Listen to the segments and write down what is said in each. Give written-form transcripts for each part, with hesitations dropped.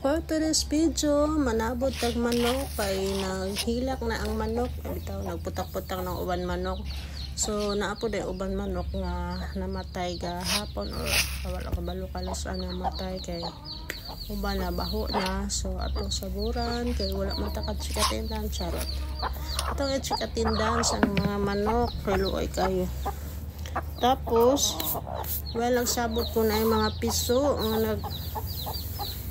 For today's video, manabot tag manok kay naghilak na ang manok. Bitaw nagputak-putak ng uban manok. So naapo day uban manok nga namatay gahapon or wala kabalo kalas namatay kay uban na baho na. So atong saburan kay wala man ta katsikatindan charot. Atong itsikatindan sa mga manok kay luoy kayo. Tapos nagsabot ko na yung mga piso nga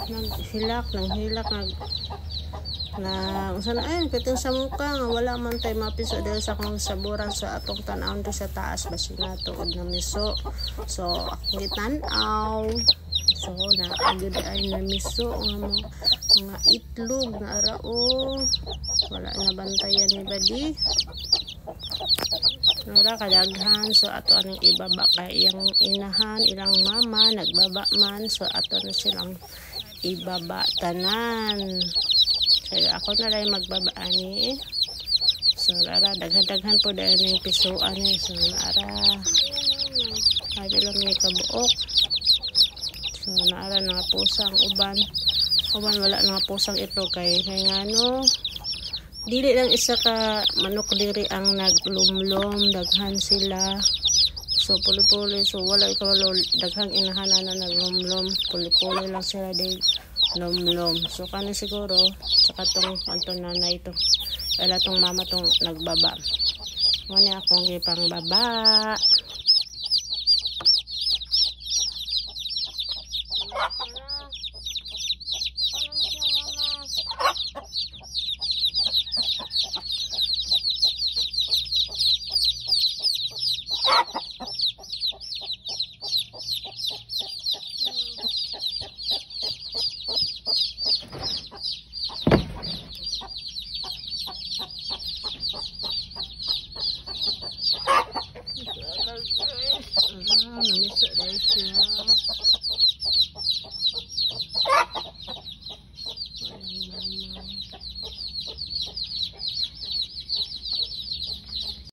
naghilak sana ay pitin sa mukha nga wala man tay mapiso dahil sa akong saburan sa atong tan-aw do sa taas basi na tuod na miso. So akong gitan-aw, so naagid ay na miso nga mga itlog na arao wala na bantayan ni badi nara kadaghan. So ato anong ibaba kay iyang inahan ilang mama nagbaba man, so ato na silang ibaba tanan. So ako na lang magbaba ani. So nara daghan-daghan po dahil yung pisuan ni. So nara ay lang may kabuok. So nara nga pusang uban wala nga pusang ito kay ngano dili lang isa ka manok diri ang naglumlom, daghan sila. So puli-puli, so wala ikawalo daghang inahanan na naglumlom, puli-puli lang sila di lumlom. So kani siguro saka tong anton nanay to wala tong mama tong nagbaba mo ni akong gipang baba. Namiso dahil siya.